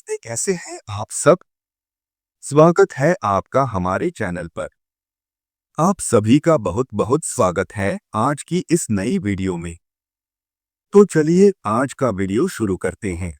नमस्ते, कैसे हैं आप सब। स्वागत है आपका हमारे चैनल पर। आप सभी का बहुत बहुत स्वागत है आज की इस नई वीडियो में। तो चलिए आज का वीडियो शुरू करते हैं।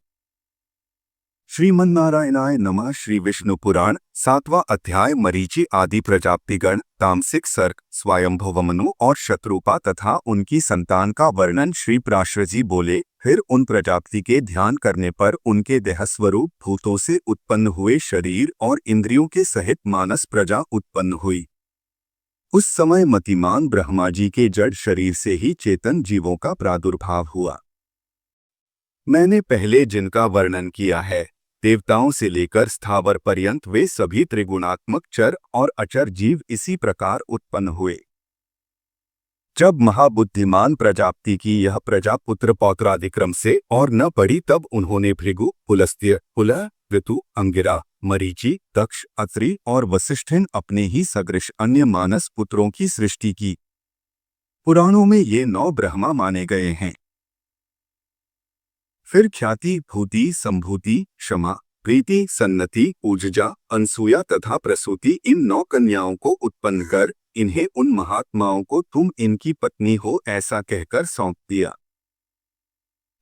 श्रीमन्नारायणाय नमः। श्री विष्णु पुराण 7वां अध्याय मरीचि आदि प्रजापतिगण, तामसिक सर्ग, स्वयंभुव मनु और शत्रुपा तथा उनकी संतान का वर्णन। श्री पराशर जी बोले, फिर उन प्रजापति के ध्यान करने पर उनके देहस्वरूप भूतों से उत्पन्न हुए शरीर और इंद्रियों के सहित मानस प्रजा उत्पन्न हुई। उस समय मतिमान ब्रह्मा जी के जड़ शरीर से ही चेतन जीवों का प्रादुर्भाव हुआ। मैंने पहले जिनका वर्णन किया है, देवताओं से लेकर स्थावर पर्यंत वे सभी त्रिगुणात्मक चर और अचर जीव इसी प्रकार उत्पन्न हुए। जब महाबुद्धिमान प्रजापति की यह प्रजा पुत्र पौत्रादिक्रम से और न पड़ी, तब उन्होंने भृगु, पुलस्त्य, पुलह, ऋतु, अंगिरा, मरीचि, दक्ष, अत्रि और वसिष्ठिन अपने ही सदृश अन्य मानस पुत्रों की सृष्टि की। पुराणों में ये 9 ब्रह्मा माने गए हैं। फिर ख्याति, भूति, संभूति, क्षमा, प्रीति, सन्नति, ऊर्जा, अनसूया तथा प्रसूति इन 9 कन्याओं को उत्पन्न कर इन्हें उन महात्माओं को तुम इनकी पत्नी हो ऐसा कहकर सौंप दिया।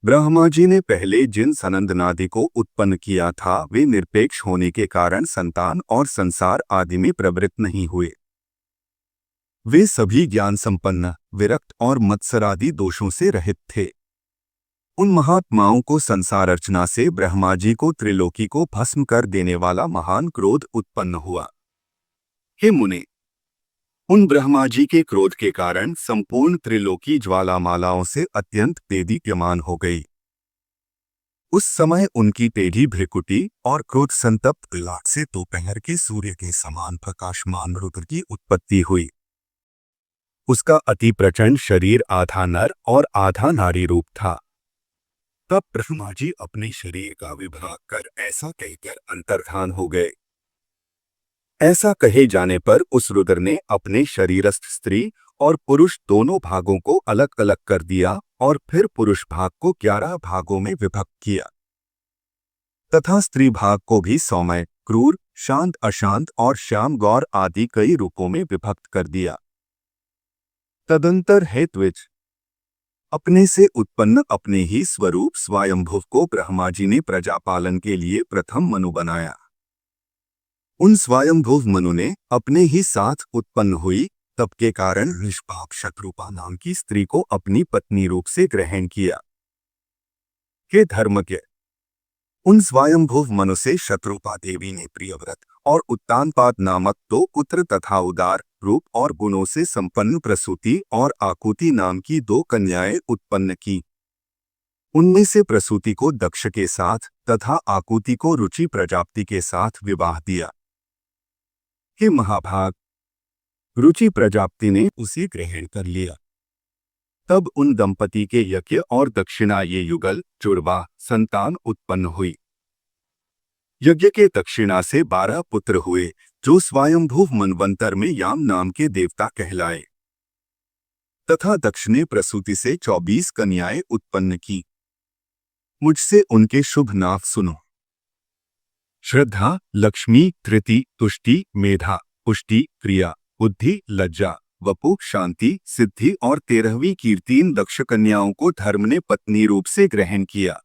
ब्रह्मा जी ने पहले जिन सनंदनादि को उत्पन्न किया था, वे निरपेक्ष होने के कारण संतान और संसार आदि में प्रवृत्त नहीं हुए। वे सभी ज्ञान संपन्न, विरक्त और मत्सरादि दोषों से रहित थे। उन महात्माओं को संसार अर्चना से ब्रह्मा जी को त्रिलोकी को भस्म कर देने वाला महान क्रोध उत्पन्न हुआ। हे मुने, उन ब्रह्मा जी के क्रोध के कारण संपूर्ण त्रिलोकी ज्वालामालाओं से अत्यंत देदीप्यमान हो गई। उस समय उनकी टेढ़ी भ्रिकुटी और क्रोध संतप्त लाट से दोपहर के सूर्य के समान प्रकाशमान रुद्र की उत्पत्ति हुई। उसका अति प्रचंड शरीर आधा नर और आधा नारी रूप था। तब ब्रह्मा जी अपने शरीर का विभाग कर ऐसा कहकर अंतर्धान हो गए। ऐसा कहे जाने पर उस रुद्र ने अपने शरीरस्थ स्त्री और पुरुष दोनों भागों को अलग अलग कर दिया और फिर पुरुष भाग को 11 भागों में विभक्त किया तथा स्त्री भाग को भी सौम्य, क्रूर, शांत, अशांत और श्याम गौर आदि कई रूपों में विभक्त कर दिया। तदंतर हे द्विज, अपने से उत्पन्न अपने ही स्वरूप स्वयंभुव को ब्रह्मा जी ने प्रजापालन के लिए प्रथम मनु बनाया। उन स्वयंभुव मनु ने अपने ही साथ उत्पन्न हुई तप के कारण निष्पाप शत्रुपा नाम की स्त्री को अपनी पत्नी रूप से ग्रहण किया। हे धर्मज्ञ, उन स्वयंभुव मनु से शत्रुपा देवी ने प्रियव्रत और उत्तानपाद नामक 2 पुत्र तथा उदार रूप और गुणों से संपन्न प्रसूति और आकुति नाम की 2 कन्याएं उत्पन्न की। उनमें से प्रसूति को दक्ष के साथ तथा आकुति को रुचि प्रजापति के साथ विवाह दिया। हे महाभाग, रुचि प्रजापति ने उसे ग्रहण कर लिया। तब उन दंपति के यज्ञ और दक्षिणा ये युगल जुड़वा संतान उत्पन्न हुई। यज्ञ के दक्षिणा से 12 पुत्र हुए, जो स्वयंभुव मनवंतर में याम नाम के देवता कहलाए। तथा दक्ष ने प्रसूति से 24 कन्याएं उत्पन्न की। मुझसे उनके शुभ नाम सुनो। श्रद्धा, लक्ष्मी, धृति, तुष्टि, मेधा, पुष्टि, क्रिया, बुद्धि, लज्जा, वपु, शांति, सिद्धि और 13वीं कीर्ति इन दक्ष कन्याओं को धर्म ने पत्नी रूप से ग्रहण किया।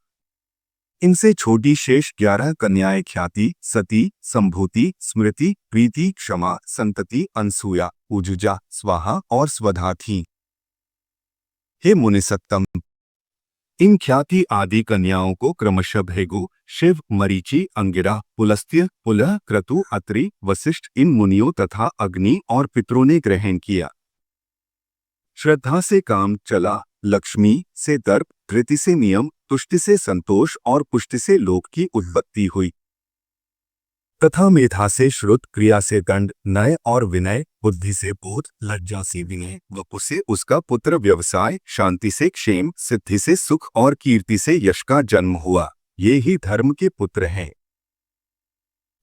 इनसे छोटी शेष 11 कन्याएं ख्याति, सती, संभूति, स्मृति, प्रीति, क्षमा, संतति, अनसूया, ऊजुजा, स्वाहा और स्वधा थीं। हे मुनिसत्तम, इन ख्याति आदि कन्याओं को क्रमशः भृगु, शिव, मरीचि, अंगिरा, पुलस्त्य, पुलह, क्रतु, अत्रि, वसिष्ठ इन मुनियों तथा अग्नि और पितरों ने ग्रहण किया। श्रद्धा से काम चला, लक्ष्मी से दर्प, धृति से नियम, तुष्टि से संतोष और पुष्टि से लोक की उत्पत्ति हुई। तथा मेधा से श्रुत, क्रिया से दंड, नय और विनय, बुद्धि से बोध, लज्जा से विनय, वपु से उसका पुत्र व्यवसाय, शांति से क्षेम, सिद्धि से सुख और कीर्ति से यश का जन्म हुआ। ये ही धर्म के पुत्र हैं।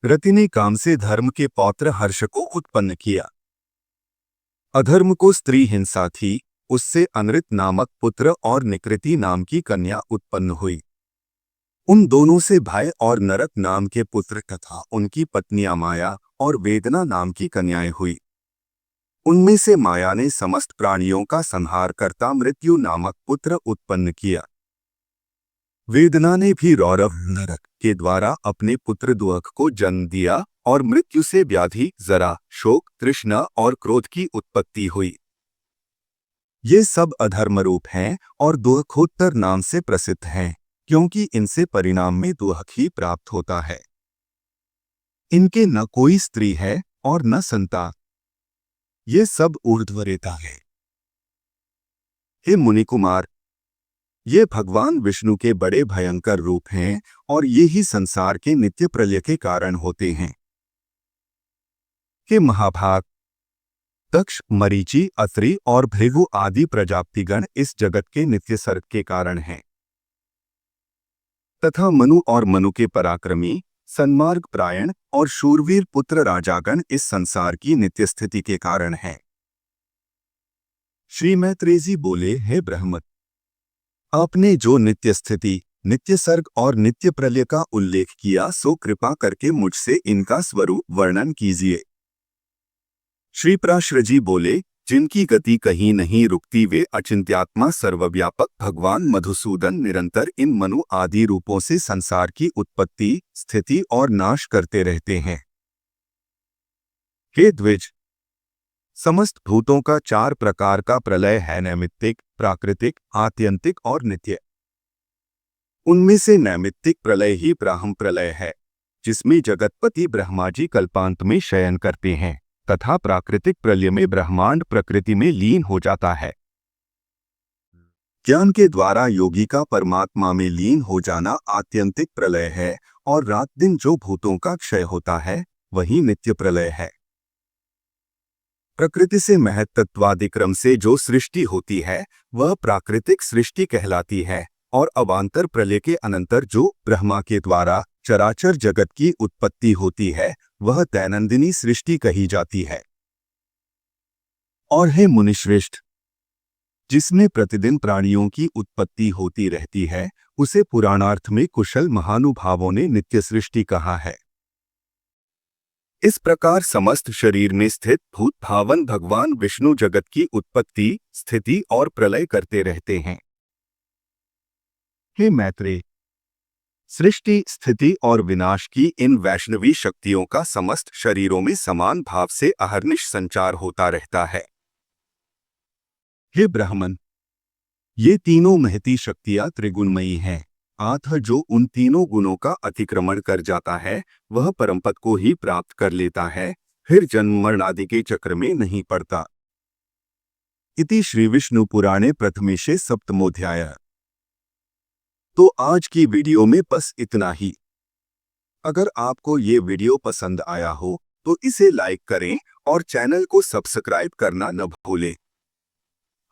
रति ने काम से धर्म के पौत्र हर्ष को उत्पन्न किया। अधर्म को स्त्री हिंसा थी, उससे अनृत नामक पुत्र और निकृति नाम की कन्या उत्पन्न हुई। उन दोनों से भय और नरक नाम के पुत्र तथा उनकी पत्नियां माया और वेदना नाम की कन्याएं हुई। उनमें से माया ने समस्त प्राणियों का संहार करता मृत्यु नामक पुत्र उत्पन्न किया। वेदना ने भी रौरव नरक के द्वारा अपने पुत्र दुख को जन्म दिया और मृत्यु से व्याधि, जरा, शोक, तृष्णा और क्रोध की उत्पत्ति हुई। ये सब अधर्म रूप हैं और दुखोत्तर नाम से प्रसिद्ध हैं, क्योंकि इनसे परिणाम में दुख ही प्राप्त होता है। इनके न कोई स्त्री है और न संतान। ये सब ऊर्ध्वरेता है। हे मुनिकुमार, ये भगवान विष्णु के बड़े भयंकर रूप हैं और ये ही संसार के नित्य प्रलय के कारण होते हैं। हे महाभाग, दक्ष, मरीचि, अत्रि और भृगु आदि प्रजापतिगण इस जगत के नित्य सर्ग के कारण हैं, तथा मनु और मनु के पराक्रमी, सन्मार्ग प्रायण और शूरवीर पुत्र राजागण इस संसार की नित्य स्थिति के कारण हैं। श्री मैत्रेय जी बोले, हे ब्रह्मत, आपने जो नित्य स्थिति, नित्य सर्ग और नित्य प्रलय का उल्लेख किया, सो कृपा करके मुझसे इनका स्वरूप वर्णन कीजिए। श्री पराशर जी बोले, जिनकी गति कहीं नहीं रुकती, वे अचिंत्यात्मा सर्वव्यापक भगवान मधुसूदन निरंतर इन मनु आदि रूपों से संसार की उत्पत्ति, स्थिति और नाश करते रहते हैं। हे द्विज, समस्त भूतों का 4 प्रकार का प्रलय है, नैमित्तिक, प्राकृतिक, आत्यंतिक और नित्य। उनमें से नैमित्तिक प्रलय ही ब्राह्म प्रलय है, जिसमें जगतपति ब्रह्मा जी कल्पांत में शयन करते हैं, तथा प्राकृतिक प्रलय में ब्रह्मांड प्रकृति में लीन हो जाता है। ज्ञान के द्वारा योगी का परमात्मा में लीन हो जाना आत्यंतिक प्रलय है, और रात दिन जो भूतों का क्षय होता है, वही नित्य प्रलय है। प्रकृति से महत्त्वादिक्रम से जो सृष्टि होती है, वह प्राकृतिक सृष्टि कहलाती है, और अवान्तर प्रलय के अनंतर जो ब्रह्मा के द्वारा चराचर जगत की उत्पत्ति होती है, वह दैनंदिनी सृष्टि कही जाती है। और हे मुनिश्रेष्ठ, जिसमें प्रतिदिन प्राणियों की उत्पत्ति होती रहती है, उसे पुराणार्थ में कुशल महानुभावों ने नित्य सृष्टि कहा है। इस प्रकार समस्त शरीर में स्थित भूत भावन भगवान विष्णु जगत की उत्पत्ति, स्थिति और प्रलय करते रहते हैं। हे मैत्रेय, सृष्टि, स्थिति और विनाश की इन वैष्णवी शक्तियों का समस्त शरीरों में समान भाव से अहर्निश संचार होता रहता है। हे ब्राह्मण, ये तीनों महती शक्तियां त्रिगुणमयी हैं। अतः जो उन तीनों गुणों का अतिक्रमण कर जाता है, वह परमपद को ही प्राप्त कर लेता है, फिर जन्म मरण आदि के चक्र में नहीं पड़ता। इति श्री विष्णु पुराणे प्रथमेशे सप्तमोध्याय। तो आज की वीडियो में बस इतना ही। अगर आपको ये वीडियो पसंद आया हो तो इसे लाइक करें और चैनल को सब्सक्राइब करना न भूलें।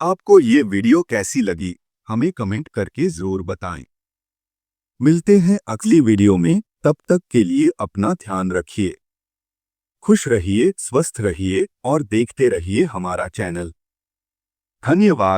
आपको ये वीडियो कैसी लगी, हमें कमेंट करके जरूर बताएं। मिलते हैं अगली वीडियो में, तब तक के लिए अपना ध्यान रखिए। खुश रहिए, स्वस्थ रहिए और देखते रहिए हमारा चैनल। धन्यवाद।